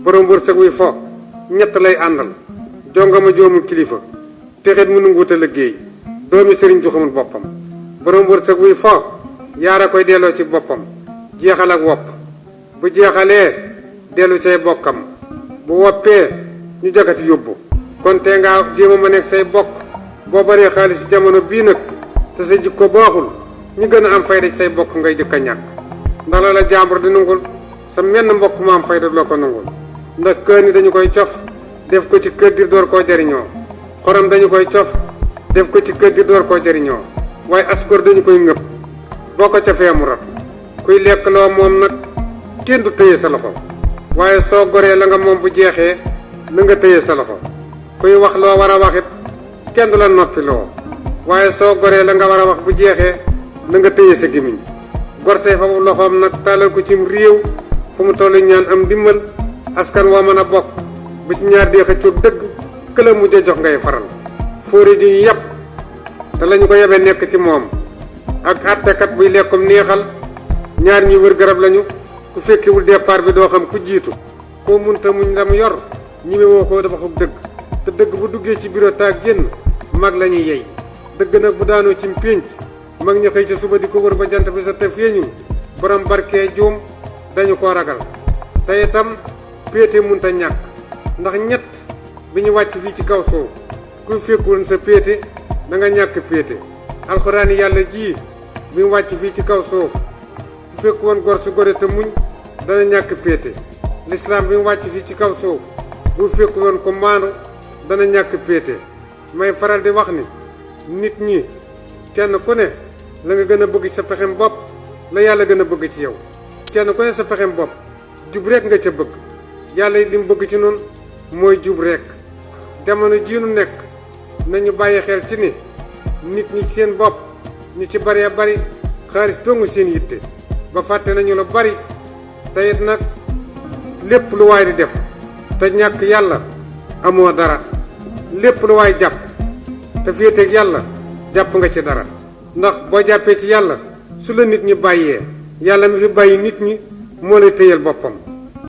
borom wërsëg wuy fo ñett lay àndal jongama joomul kilifa texet mu nanguwut a liggéey doomi sëriñ ju xamul boppam borom wërsëg wuy fo yaara koy delloo ci boppam jeexal ak wopp bu jeexalee dellu say bokkam bu woppee ñu jakati yóbbu kon te nga jéema ma nekk say bokk boo baree xaalis ci jamono bii nag te sa jikko baaxul ñu gën a am fayda ci say bokk ngay jëkk a ñàkk ndax la la jàmbur di nangul sa menn mbokk ma am fayda loo ko nangul ndax kër ni dañu koy cof def ko ci kër di door koo jariñoo xorom dañu koy cof def ko ci kër di door koo jariñoo waaye askor dañu koy ngëpp boo ko cofee mu rat kuy lekk loo moom nag kenn du tëye sa loxo waaye soo goree la nga moom bu jeexee na nga tëye sa loxo kuy wax loo war a wax it kenn du la noppi loo waaye soo goree la nga war a wax bu jeexee na nga tëye sa gémmiñ gor say fa loxoom nag tàllal ko cim réew fu mu tollu ñaan am ndimbal askan woo mën a bokk bu ci ñaar dee xëccoog dëgg këla mujj a jox ngay faral fóori ju ñu yàpp te lañu ko yebee nekk ci moom ak àttekat buy lekkum neexal ñaar ñuy wër garab lañu ku fekkiwul départ bi doo xam ku jiitu koo munta muñ la mu yor ñime woo ko dafa xug dëgg te dëgg bu duggee ci bureau taag génn mag la ñuy yey dëgg nag bu daanoo ci pénc mag ña xëy ca suba di ko wër ba jant bi sa te feeñul borom barkee juum dañu ko ragal te itam péete munta ñàkk ndax ñett bi ñu wàcc fii ci kaw suuf ku fekkul sa péete da nga ñàkk péete alxuraani yàlla ji bi mu wàcc fii ci kaw suuf ku fekk woon gor su gore te muñ dana ñàkk péete lislaam bi mu wàcc fii ci kaw suuf bu fekk woon ko maandu dana ñàkk péete may faral di wax ni nit ñi kenn ku ne la nga gën a bëgg ci sa pexem bopp la yàlla gën a bëgg ci yow kenn ku ne sa pexem bopp jub rek nga ca bëgg yàlla li mu bëgg ci noonu mooy jub rek jamono jii nu nekk nañu bàyyi xel ci ni nit ñi ci seen bopp ñu ci baree bari xaalis dongu seen yitte ba fàtte nañu lu bari te it nag lépp lu waay di def te ñàkk yàlla amoo dara lépp lu waay jàpp te féeteeg yàlla jàpp nga ci dara ndax boo jàppee ci yàlla su la nit ñi bàyyee yàlla mi fi bàyyi nit ñi moo lay téyel boppam